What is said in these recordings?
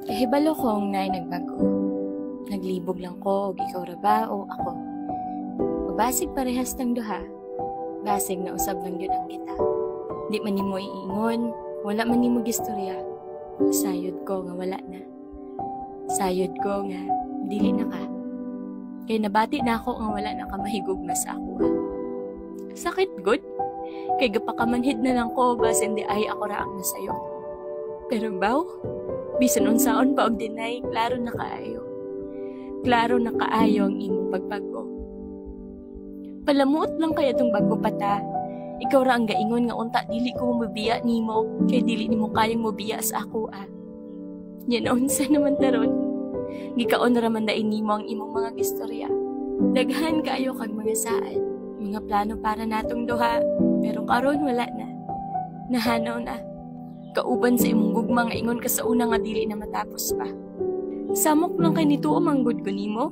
Kahibalo kong naay nagbago. Naglibog lang ko, og ikaw ra ba o ako? Mabasig parehas ng duha. Basig na usab lang yun ang kita. Di man nimo iingon, wala man nimo gistorya. Sayod ko nga wala na. Sayod ko nga dili na ka. Kay nabati na ako nga wala na ka mahigugma sa ako. Sakit good. Kay gapakamanhid na lang ko basin di ay ako ra ang nasayo. Pero baw, bisan unsaon pa og deny, klaro na kaayo. Klaro na kaayo ang imong pagbago. Palamuot lang kaya itong bago pata. Ikaw ra ang gaingon nga unta dili ko mabiya nimo, kay dili nimo kayang mabiya sa ako Yan unsa naman taron. Gikaon ra man dain nimo ang imong mga gistorya. Daghan kaayo kag mga saad, mga plano para natong duha, pero karon wala na. Nahanaw na. Kauban sa imong gugma nga ingon ka sa una nga dili na matapos pa. Samok lang kay nituo manggod ko nimo.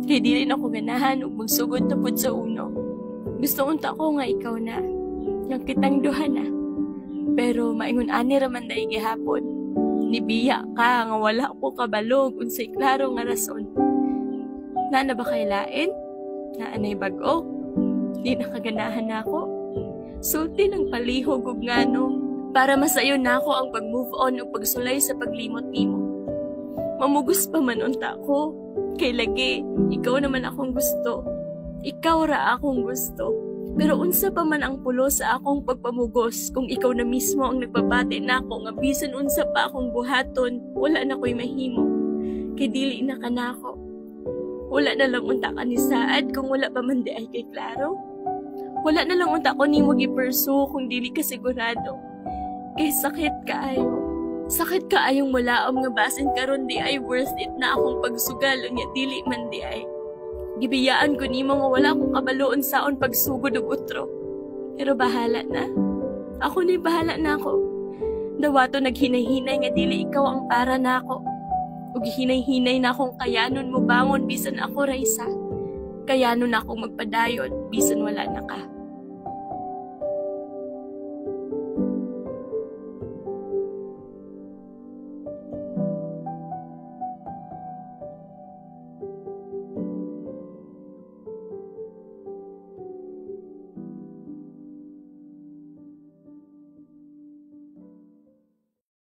Kay dili na ko ganahan ug magsugod na pud sa uno. Gusto unta ko nga ikaw na. Yang kitang duha na. Pero maingon ani ra man dai gihapon. Nibiya ka nga wala ko kabalog unsay klaro nga rason. Na ba kay lain? Na anay bag-o? Di na kaganahan nako. Sulti ng palihog ug ngano. Para masayo na ako ang pag-move on o pagsulay sa paglimot nimo. Mamugos pa man unta ko. Kay lagi, ikaw naman akong gusto. Ikaw ra akong gusto. Pero unsa pa man ang pulo sa akong pagpamugos kung ikaw na mismo ang nagpabati na ako nga bisan unsa pa akong buhaton, wala na ko'y mahimo. Kay dili na ka na ako. Wala na lang unta ka ni saad kung wala pa man di ay kay klaro. Wala na lang unta ko nimo gi-pursue kung dili ka sigurado. Kay sakit kaayo. Sakit kaayong mulaom nga basin karon di ay worth it na akong pagsugal unya dili man di ay. Gibiyaan ko nimo nga wala akong kabaloon saon pagsugod og utro. Pero bahala na. Ako ni bahala na ako. Dawato naghinay-hinay nga dili ikaw ang para na ako. Ug hinay-hinay na akong kayanon mo bangon bisan ako ra isa. Kayanon na akong magpadayon bisan wala na ka.